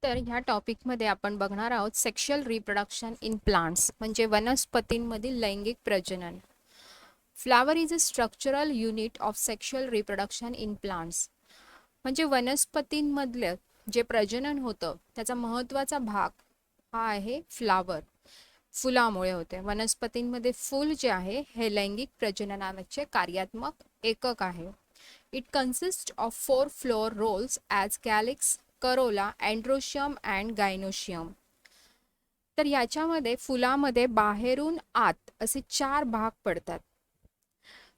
तर ह्या टॉपिकमध्ये आपण बघणार आहोत सेक्शुअल रिप्रोडक्शन इन प्लांट्स म्हणजे वनस्पतींमधील लैंगिक प्रजनन. Flower is a structural unit of sexual reproduction in plants म्हणजे वनस्पतींमधलं जे प्रजनन होतं त्याचा महत्त्वाचा भाग हा आहे फ्लावर. फुलामुळे होते. वनस्पतींमध्ये फूल जे आहे हे लैंगिक प्रजननाचे कार्यात्मक एकक आहे. It consist of 4 floral whorls as calyx, corolla, androecium and gynoecium. तर याच्यामध्ये फुलामध्ये बाहेरून आत असे 4 भाग पडतात,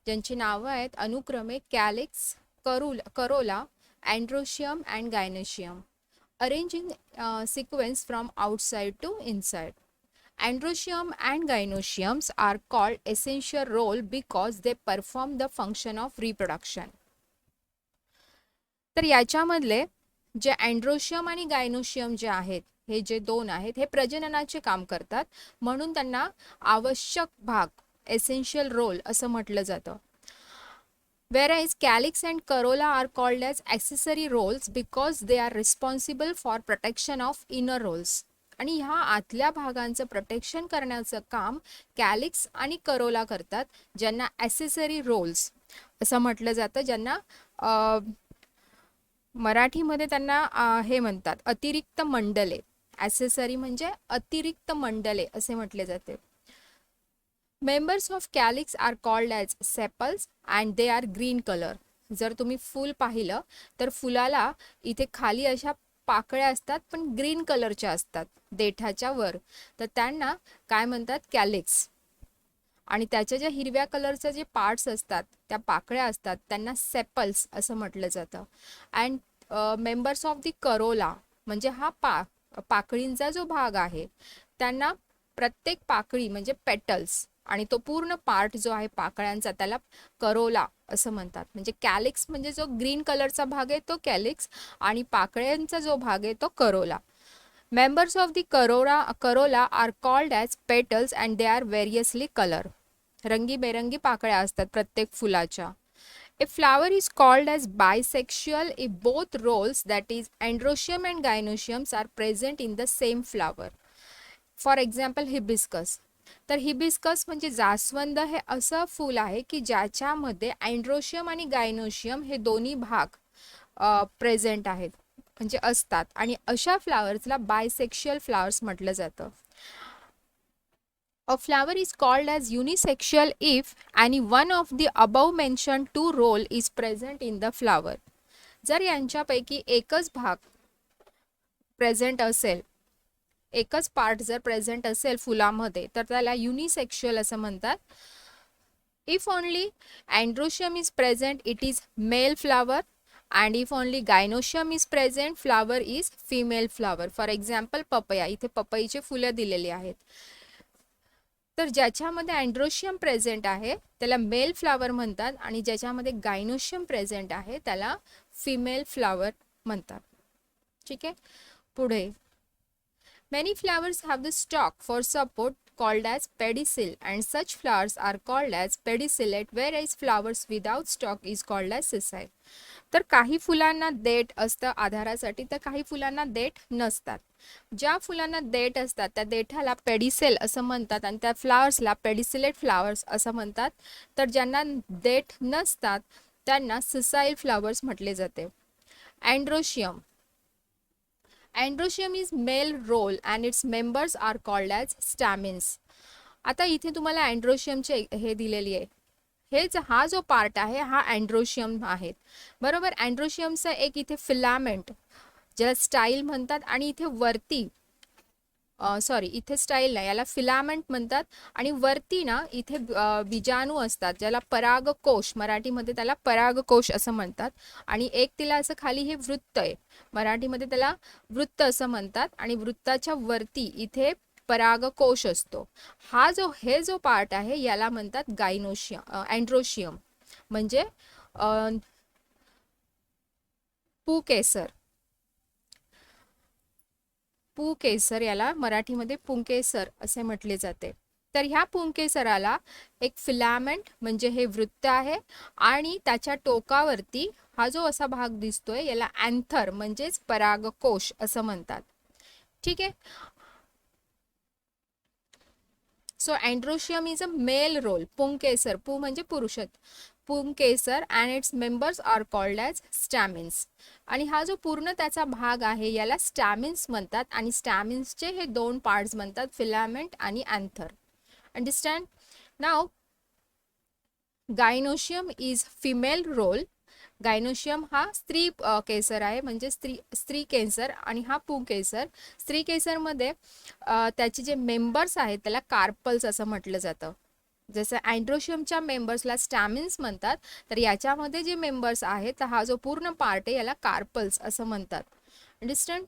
ज्यांची नावं आहेत अनुक्रमे calyx, corolla, androecium and gynoecium. Arranging sequence from outside to inside. Androecium and gynoeciums are called essential role because they perform the function of reproduction. तर याच्यामधले जे अँड्रोशियम आणि गायनोशियम जे आहेत, हे जे दोन आहेत हे प्रजननाचे काम करतात, म्हणून त्यांना आवश्यक भाग एसेन्शियल रोल असं म्हटलं जातं. Whereas calyx and corolla are called as accessory roles because they are responsible for protection of inner roles. आणि ह्या आतल्या भागांचं प्रोटेक्शन करण्याचं काम कॅलिक्स आणि करोला करतात, ज्यांना ॲसेसरी रोल्स असं म्हटलं जातं, ज्यांना मराठीमध्ये त्यांना हे म्हणतात अतिरिक्त मंडले. ॲसेसरी म्हणजे अतिरिक्त मंडले असे म्हटले जाते. Members of calyx are called as sepals and they are green colour. जर तुम्ही फूल पाहिलं तर फुलाला इथे खाली अशा पाकळ्या असतात, पण ग्रीन कलरच्या असतात देठाच्या वर, तर त्यांना काय म्हणतात कॅलिक्स. आणि त्याच्या ज्या हिरव्या कलरचे जे पार्ट्स असतात, त्या पाकळ्या असतात, त्यांना सेपल्स असं म्हटलं जातं. And members of the Corolla म्हणजे हा पाकळींचा जो भाग आहे, त्यांना प्रत्येक पाकळी म्हणजे पेटल्स आणि तो पूर्ण पार्ट जो आहे पाकळ्यांचा त्याला करोला असं म्हणतात. म्हणजे कॅलिक्स म्हणजे जो ग्रीन कलरचा भाग आहे तो कॅलिक्स आणि पाकळ्यांचा जो भाग आहे तो corolla. Members of the corolla are called as petals and they are variously colour. रंगीबेरंगी पाकळ्या असतात प्रत्येक फुलाच्या. A flower is called as bisexual if both roles, that is androecium and gynoeciums, are present in the same flower. For example, hibiscus. तर hibiscus म्हणजे जास्वंद हे असं फूल आहे की ज्याच्यामध्ये अँड्रोशियम आणि गायनोशियम हे दोन्ही भाग प्रेझेंट आहेत म्हणजे असतात, आणि अशा फ्लावर्सला बायसेक्शुअल फ्लावर्स म्हटलं जातं. A flower is called as unisexual if any one of the above mentioned two role is present in the flower. जर यांच्यापैकी एकच भाग प्रेझेंट असेल, एकच पार्ट जर प्रेझेंट असेल फुलामध्ये, तर त्याला युनिसेक्शुअल असं म्हणतात. If only androecium is present it is male flower, and if only gynoecium is present flower is female flower. For example papaya, इथे पपईचे फुलं दिलेली आहेत. तर ज्याच्यामध्ये अँड्रोशियम प्रेझेंट आहे त्याला मेल फ्लावर म्हणतात, आणि ज्याच्यामध्ये गायनोशियम प्रेझेंट आहे त्याला फिमेल फ्लावर म्हणतात. ठीक आहे, पुढे many flowers have the stock for support called as pedicel, and such flowers are called as pedicellate, whereas flowers without stalk is called as sessile. तर काही फुलांना देठ असतं आधारासाठी, तर काही फुलांना देठ नसतात. ज्या फुलांना देठ असतात त्या देठाला पेडिसेल असं म्हणतात, आणि त्या फ्लावर्सला पेडिसिलेट फ्लावर्स असं म्हणतात. तर ज्यांना देठ नसतात त्यांना सिसाईल फ्लावर्स म्हटले जाते. Androecium. Androecium is male whorl and its members are called as stamens. आता इथे तुम्हाला अँड्रोशियमचे हे दिलेली आहे, हेच हा जो पार्ट आहे हा अँड्रोशियम आहे बरोबर. अँड्रोशियमचा एक इथे फिलामेंट ज्याला स्टाईल म्हणतात, आणि इथे वरती सॉरी इथे स्टाईल नाही, याला फिलामेंट म्हणतात, आणि वरती ना इथे बीजाणू असतात ज्याला परागकोश, मराठीमध्ये त्याला परागकोश असं म्हणतात, आणि एक तिला असं खाली हे वृत्त आहे, मराठीमध्ये त्याला वृत्त असं म्हणतात, आणि वृत्ताच्या वरती इथे परागकोश असतो. हे जो पार्ट आहे याला म्हणतात अँड्रोशियम म्हणजे पुकेसर. पुकेसर याला मराठीमध्ये पुंकेसर असे म्हटले जाते. तर ह्या पुंकेसराला एक फिलामेंट म्हणजे हे वृत्त आहे आणि त्याच्या टोकावरती हा जो असा भाग दिसतोय याला अँथर म्हणजेच परागकोश असं म्हणतात. ठीक आहे. So androecium is a male whorl पुंकेसर, पू म्हणजे पुरुष, पुंकेसर and its members are called as stamens. आणि हा जो पूर्ण त्याचा भाग आहे याला स्टॅमिन्स म्हणतात आणि स्टॅमिन्सचे हे दोन पार्ट्स म्हणतात फिलामेंट आणि अँथर. अंडरस्टँड नाव. Gynoecium is female whorl. Gynoecium हा स्त्री केसर आहे म्हणजे स्त्री केसर आणि हा पुंकेसर. स्त्री केसरमध्ये त्याचे जे मेंबर्स आहेत त्याला कार्पल्स असं म्हटलं जातं. जसं अँड्रोशियमच्या मेंबर्सला स्टॅमिन्स म्हणतात तर याच्यामध्ये जे मेंबर्स आहेत तर हा जो पूर्ण पार्ट आहे याला कार्पल्स असं म्हणतात. Understand.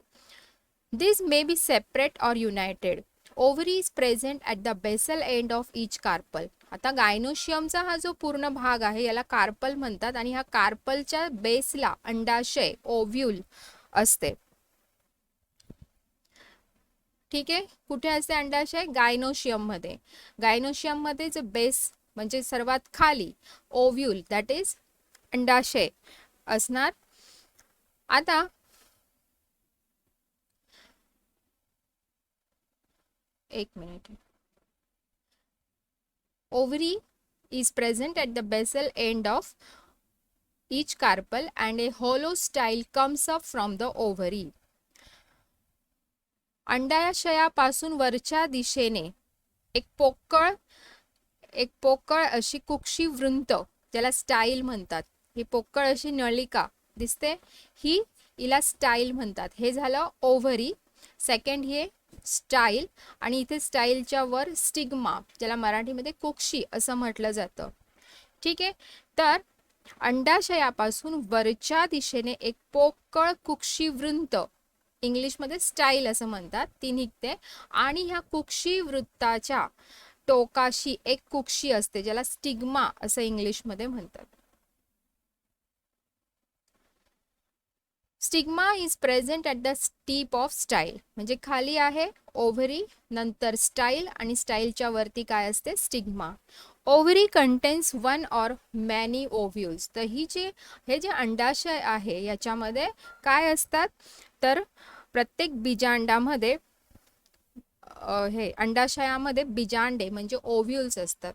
This may be separate और united. Ovary is present at the basal end of each carpel. आता गायनोशियमचा हा जो पूर्ण भाग आहे याला कार्पल म्हणतात आणि ह्या कार्पलच्या बेसला अंडाशय ओव्ह्यूल असते. ठीक आहे. कुठे असते अंडाशय? गायनोशियम मध्ये. गायनोशियम मध्ये जे बेस म्हणजे सर्वात खाली ओव्ह्यूल दॅट इज अंडाशय असणार. आता एक minute. Ovary is present at the basal end of each carpel and a hollow style comes up from the ovary. अंडाशयापासून वरच्या दिशेने एक पोकळ अशी कुक्षी वृंत ज्याला स्टाईल म्हणतात. ही पोकळ अशी नळिका दिसते ही हिला स्टाईल म्हणतात. हे झालं ओव्हरी. सेकंड हे स्टाईल आणि इथे स्टाईलच्या वर स्टिग्मा ज्याला मराठीमध्ये कुक्षी असं म्हटलं जातं. ठीक आहे. तर अंडाशयापासून वरच्या दिशेने एक पोकळ कुक्षी वृंत इंग्लिशमध्ये स्टाईल असं म्हणतात ती निघते आणि ह्या कुक्षी वृत्ताच्या टोकाशी एक कुक्षी असते ज्याला स्टिग्मा असं इंग्लिशमध्ये म्हणतात. Stigma is present at the tip of style. म्हणजे खाली आहे ओव्हरी, नंतर स्टाईल आणि स्टाईलच्या वरती काय असते? Stigma. Ovary contains one or many ovules. तर हे जे अंडाशय आहे याच्यामध्ये काय असतात तर प्रत्येक बीजांडामध्ये हे अंडाशयामध्ये बीजांडे म्हणजे ओव्ह्यूल्स असतात.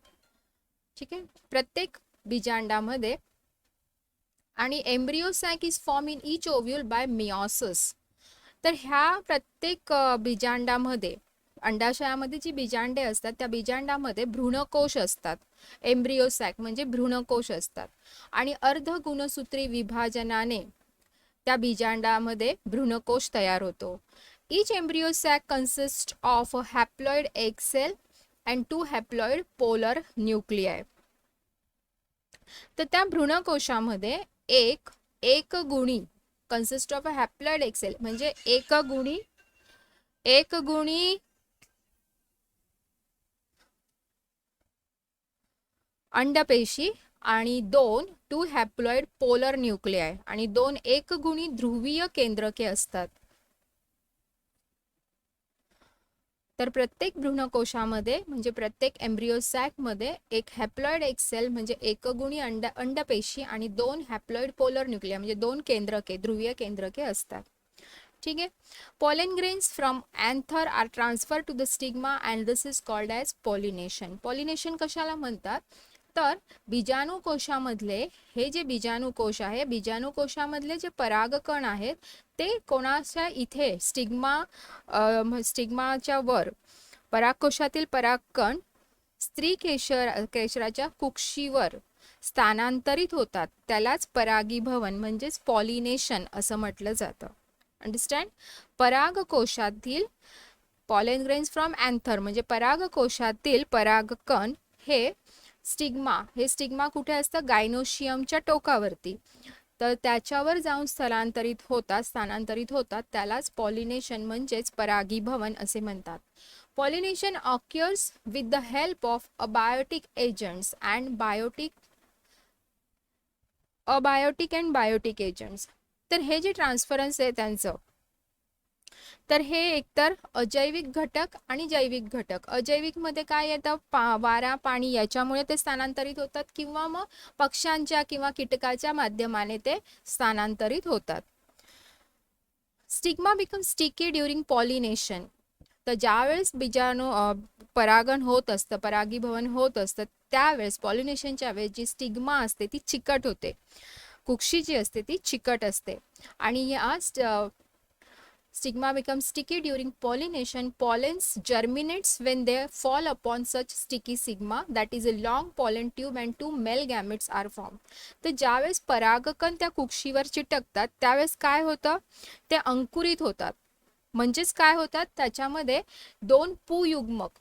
ठीक आहे. प्रत्येक बीजांडामध्ये आणि embryo sac is form in each ovule by meiosis. तर ह्या प्रत्येक बीजांडामध्ये अंडाशयामध्ये जी बीजांडे असतात त्या बीजांडामध्ये भ्रूणकोश असतात. एम्ब्रियो सॅक म्हणजे भ्रूणकोश असतात आणि अर्धगुणसूत्री विभाजनाने त्या बीजांडामध्ये भ्रूणकोश तयार होतो. Each embryo sac consist of a haploid egg cell and 2 haploid polar nuclei. तर त्या भ्रूणकोशामध्ये एक गुणी consist of a haploid egg cell म्हणजे एक गुणी अंडपेशी आणि 2 हॅप्लॉइड पोलर न्यूक्लियाय आणि 2 एकगुणी ध्रुवीय केंद्रके असतात. तर प्रत्येक भ्रूणकोशामध्ये म्हणजे प्रत्येक एम्ब्रियो सॅकमध्ये एक हॅप्लॉइड एग सेल म्हणजे एकगुणी अंडपेशी आणि 2 हॅप्लॉइड पोलर न्यूक्लिया म्हणजे 2 केंद्रके ध्रुवीय केंद्रके असतात. ठीक आहे. Pollen grains from anther are transfer to the stigma and this is called as pollination. Pollination कशाला म्हणतात तर बीजाणुकोशामधले हे जे बीजाणुकोश आहे बीजाणुकोशामधले जे परागकण आहेत ते कोणाच्या इथे स्टिग्माच्या वर परागकोशातील परागकण स्त्री केशराच्या कुक्षीवर स्थानांतरित होतात त्यालाच परागीभवन म्हणजेच पॉलिनेशन असं म्हटलं जातं. अंडरस्टँड. परागकोशातील पॉलन ग्रेन्स फ्रॉम अँथर म्हणजे परागकोशातील परागकण हे स्टिग्मा कुठे असतं गायनोशियमच्या टोकावरती तर त्याच्यावर जाऊन स्थानांतरित होतात त्यालाच पॉलिनेशन म्हणजेच परागीभवन असे म्हणतात. Pollination occurs with the help of abiotic agents and biotic agents. तर हे जे ट्रान्सफरन्स आहे त्यांचं तर हे एकतर अजैविक घटक आणि जैविक घटक. अजैविक मध्ये काय येतं, वारा पाणी याच्यामुळे ते स्थानांतरित होतात, किंवा मग पक्ष्यांच्या किंवा कीटकाच्या माध्यमाने ते स्थानांतरित होतात. Stigma become sticky during pollination. तर ज्यावेळेस बीजाणू परागण होत असतं, परागीभवन होत असतं, त्यावेळेस पॉलिनेशनच्या वेळेस जी स्टिग्मा असते ती चिकट होते. कुक्षी जी असते ती चिकट असते. आणि या stigma becomes sticky during pollination. Pollens germinates when they fall upon such sticky stigma, that is a long pollen tube, and two male gametes are formed. तर ज्यावेळेस परागकण त्या कुक्षीवर चिटकतात त्यावेळेस काय होतं, ते अंकुरित होतात. म्हणजेच काय होतात, त्याच्यामध्ये दोन पुयुग्मक,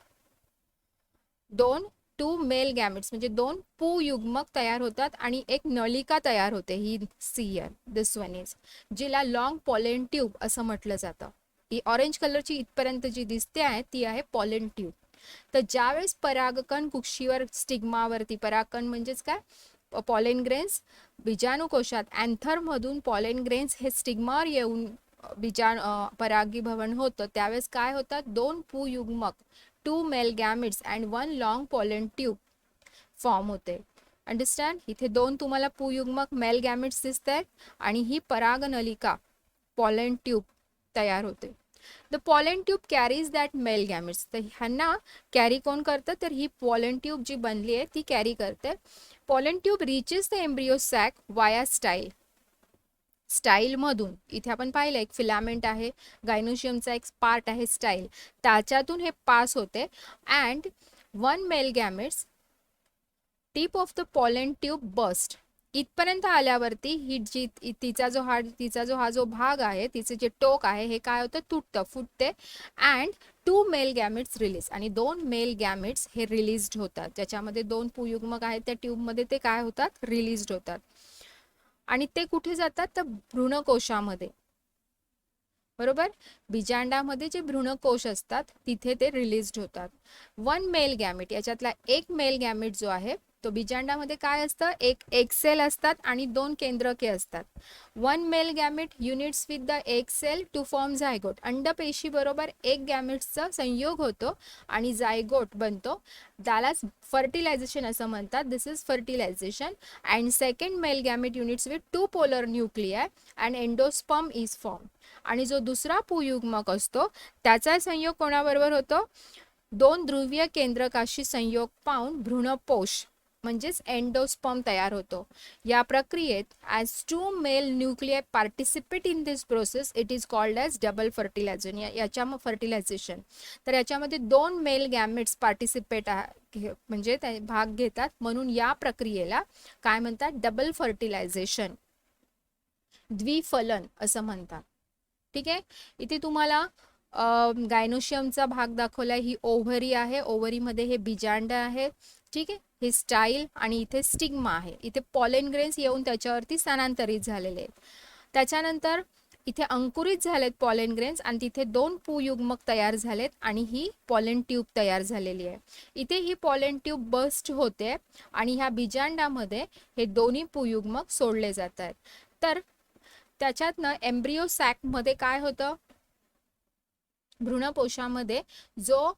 दोन टू मेल गॅमेट्स म्हणजे दोन पुयुग्मक तयार होतात आणि एक नलिका तयार होते. ही सीयर दिस वन इज, जिला लॉंग पॉलेन ट्यूब असं म्हटलं जातं. ही ऑरेंज कलरची इथपर्यंत जी दिसते आहे ती आहे पॉलेन ट्यूब. तर ज्यावेळेस परागकण कुक्षीवर स्टिग्मावरती, परागकण म्हणजेच काय, पॉलेन ग्रेन्स बीजाणुकोशात अँथरमधून पॉलेन ग्रेन्स हे स्टिग्मावर येऊन परागीभवन होतं, त्यावेळेस काय होतात, दोन पुयुग्मक, two male gametes and one long pollen tube form होते. अंडरस्टँड. इथे दोन तुम्हाला पुयुग्मक मेल गॅमिट्स दिसत आहेत आणि ही परागनलिका पॉलेन ट्यूब तयार होते. The pollen tube carries that male gametes. तर ह्यांना कॅरी कोण करतं, तर ही पॉलेन ट्यूब जी बनली आहे ती कॅरी करते. Pollen tube reaches the embryo sac via style. Style मधून, इथे आपण पाहिलं एक फिलामेंट आहे, गायनोशियमचा एक पार्ट आहे स्टाईल, त्याच्यातून हे पास होते. And one male gametes tip of the pollen tube burst. इथपर्यंत आल्यावरती ही जी तिचा जो हा जो भाग आहे, तिचे जे टोक आहे हे काय होतं, तुटतं, फुटते. And two male gametes release, आणि दोन मेल गॅमेट्स हे रिलीज्ड होतात. ज्याच्यामध्ये दोन पुयुग्मक आहेत त्या ट्यूबमध्ये ते काय होतात, रिलीज्ड होतात. आणि ते कुठे जातात, तर भ्रूणकोशामध्ये. बरोबर, बीजांडामध्ये जे भ्रूणकोश असतात तिथे ते रिलीज्ड होतात. वन मेल गॅमेट, याच्यातला एक मेल गॅमेट जो आहे तो बीजांडामध्ये काय असतं, एक एग सेल असतात आणि दोन केंद्रके असतात. One male gamete unites with the egg cell to form zygote. अंडपेशी बरोबर एक गॅमेट्सचा संयोग होतो आणि झायगोट बनतो, त्यालाच फर्टिलायझेशन असं म्हणतात. This is fertilisation. And second male gamete unites with two polar nuclei and endosperm is form. आणि जो दुसरा पुयुग्मक असतो त्याचा संयोग कोणाबरोबर होतो, दोन ध्रुवीय केंद्रकाशी संयोग पाहून भ्रूणपोष म्हणजेच एंडोस्पर्म तयार होतो. या प्रक्रियेत as two male nuclear participate in this process, it is called as double fertilization. याच्या फर्टिलायझेशन, तर याच्यामध्ये दोन मेल गॅमेट्स पार्टिसिपेट म्हणजे भाग घेतात, म्हणून या प्रक्रियेला काय म्हणतात, डबल फर्टिलायझेशन, द्विफलन असं म्हणतात. ठीक आहे. इथे तुम्हाला गायनोशियमचा भाग दाखवला, ही ओव्हरी आहे, ओव्हरीमध्ये हे बीजांड आहे. ठीक आहे, हे स्टाईल आणि इथे स्टिग्मा आहे. इथे पॉलेन ग्रेन्स येऊन त्याच्यावरती स्थानांतरित झालेले आहेत. त्याच्यानंतर इथे अंकुरित झालेत पॉलेन ग्रेन्स आणि तिथे दोन पुयुग्मक तयार झालेत आणि ही पॉलेन ट्यूब तयार झालेली आहे. इथे ही पॉलेन ट्यूब बस्ट होते आणि ह्या बीजांडामध्ये हे दोन्ही पुयुग्मक सोडले जात आहेत. तर त्याच्यातनं एम्ब्रियो सॅकमध्ये काय होतं, भ्रूणपोषामध्ये जो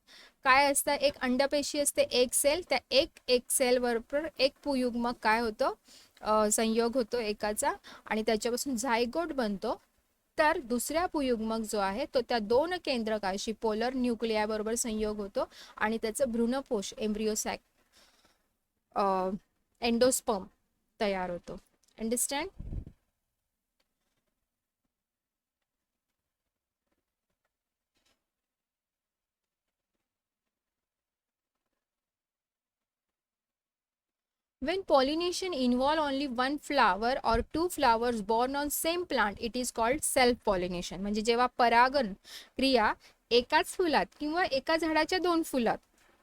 काय असतं, एक अंडपेशी असते, एक सेल, त्या एक सेल बरोबर एक पुयुग्मक काय होतं, संयोग होतो एकाचा आणि त्याच्यापासून झायगोट बनतो. तर दुसऱ्या पुयुग्मक जो आहे तो त्या दोन केंद्रकाशी पोलर न्यूक्लिया बरोबर संयोग होतो आणि त्याचं भ्रूणपोष एम्ब्रियो सॅक एंडोस्पर्म तयार होतो. Understand. When pollination involve only one flower or two flowers born on same plant, it is called self-pollination. म्हणजे जेव्हा परागण क्रिया एकाच फुलात किंवा एका झाडाच्या दोन फुलात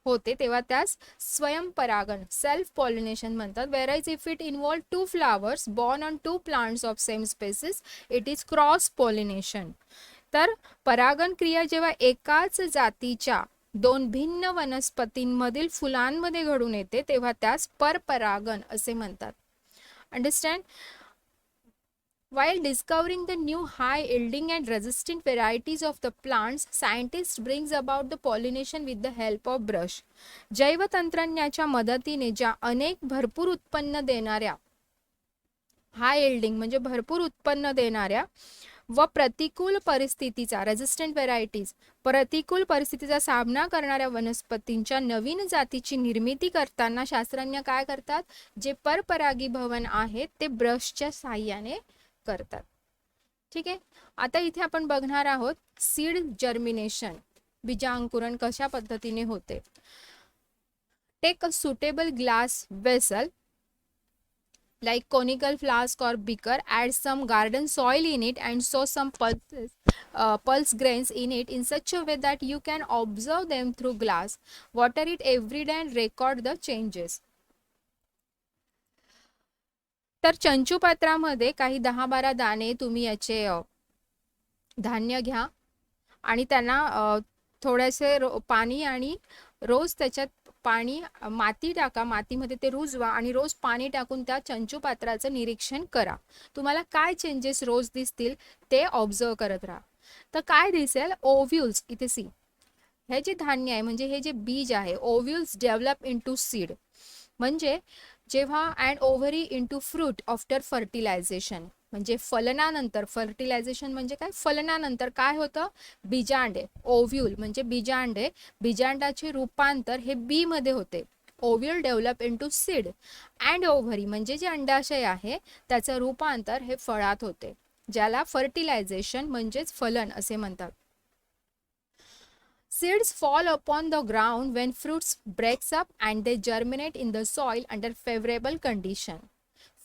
होते तेव्हा त्यास स्वयंपरागण, सेल्फ पॉलिनेशन म्हणतात. Whereas if it involve two flowers born on two plants of same species, it is cross pollination. तर परागण क्रिया जेव्हा एकाच जातीच्या दोन भिन्न वनस्पतींमधील फुलांमध्ये घडून येते तेव्हा त्यास परपरागण असे म्हणतात. Understand. While discovering the new high yielding and resistant varieties of the plants, scientists brings about the pollination with the help of brush. जैवतंत्रज्ञाच्या मदतीने ज्या अनेक भरपूर उत्पन्न देणाऱ्या, हाय यील्डिंग म्हणजे भरपूर उत्पन्न देणाऱ्या व प्रतिकूल परिस्थितीचा, रेजिस्टंट व्हेरायटीज, प्रतिकूल परिस्थितीचा सामना करणाऱ्या वनस्पतींच्या नवीन जातीची निर्मिती करताना शास्त्रज्ञ काय करतात, जे परपरागीभवन आहेत ते ब्रशच्या साहाय्याने करतात. ठीक आहे. आता इथे आपण बघणार आहोत सीड जर्मिनेशन, बीजांकुरण कशा पद्धतीने होते. Take a suitable glass vessel like conical flask or beaker, add some garden soil in it and sow some pulse grains in it in such a way that you can observe them through glass. Water it every day and record the changes. तर चंचूपात्रामध्ये काही 10-12 दाणे तुम्ही याचे धान्य घ्या आणि त्यांना थोडेसे पाणी आणि रोज त्याच्यात पाणी माती टाका, मातीमध्ये ते रुजवा आणि रोज पाणी टाकून त्या चंचूपात्राचं निरीक्षण करा. तुम्हाला काय चेंजेस रोज दिसतील ते ऑब्झर्व करत राहा. तर काय दिसेल, ओव्ह्यूल्स, इथे सी, हे जे धान्य आहे म्हणजे हे जे बीज आहे, ओव्ह्यूल्स डेव्हलप इनटू सीड, म्हणजे जेव्हा and ovary into fruit after fertilization, म्हणजे फलनानंतर, फर्टिलायझेशन म्हणजे काय, फलनानंतर काय होतं, बीजांडे, ओव्ह्यूल म्हणजे बीजांडे, बीजांडाचे रूपांतर हे बी मध्ये होते. Ovule develop into seed and ovary म्हणजे जे अंडाशय आहे त्याचं रूपांतर हे फळात होते, ज्याला फर्टिलायझेशन म्हणजेच फलन असे म्हणतात. Seeds fall upon the ground when fruits breaks up and they germinate in the soil under favorable condition.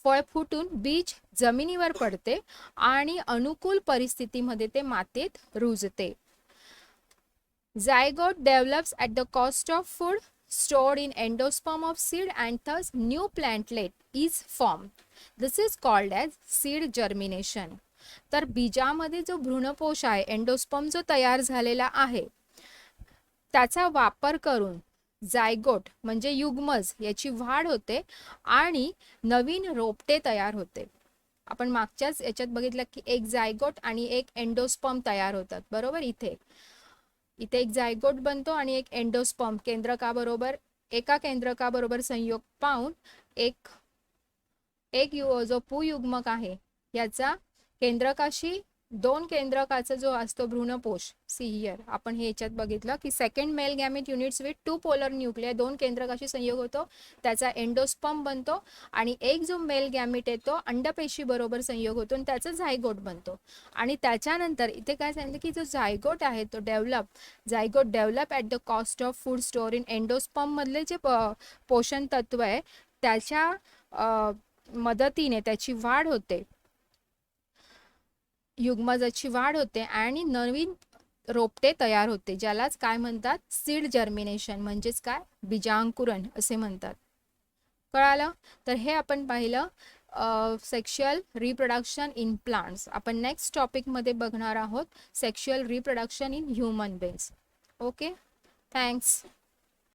फळ फुटून बीज जमिनीवर पडते आणि अनुकूल परिस्थितीमध्ये ते मातीत रुजते. Zygote develops at the cost of food stored in endosperm of seed and thus new plantlet is formed. This is called as seed germination. तर बीजामध्ये जो भ्रूणपोष आहे, एंडोस्पर्म जो तयार झालेला आहे, त्याचा वापर करून जायगोट म्हणजे युग्मज याची वाढ होते आणि नवीन रोपटे तयार होते. आपण मागच्याच याच्यात बघितलं की एक जायगोट आणि एक एंडोस्पर्म तयार होतात, बरोबर. इथे एक जायगोट बनतो आणि एक एंडोस्पर्म केंद्रकाबरोबर, एका केंद्रकाबरोबर संयोग पाहून एक जो पुयुग्मक आहे याचा केंद्रकाशी 2 केंद्रकाचा जो असतो भ्रूणपोष, सी हियर आपण हे याच्यात बघितलं की second male gamete unites with 2 polar nuclear, 2 केंद्रकाशी संयोग होतो, त्याचा एंडोस्पर्म बनतो आणि एक जो मेल गॅमेट येतो अंडपेशी बरोबर संयोग होतो आणि त्याचा झायगोट बनतो. आणि त्याच्यानंतर इथे काय सांगितलं की जो झायगोट आहे तो zygote develop at the cost of food store in endosperm मधले जे पोषण तत्व आहे त्याच्या मदतीने त्याची वाढ होते, युग्मजाची वाढ होते आणि नवीन रोपटे तयार होते, ज्यालाच काय म्हणतात, सीड जर्मिनेशन म्हणजेच काय, बीजांकुरण असे म्हणतात. कळालं. तर हे आपण पाहिलं सेक्शुअल रिप्रोडक्शन इन प्लांट्स. आपण नेक्स्ट टॉपिकमध्ये बघणार आहोत sexual reproduction in human beings. Okay, thanks.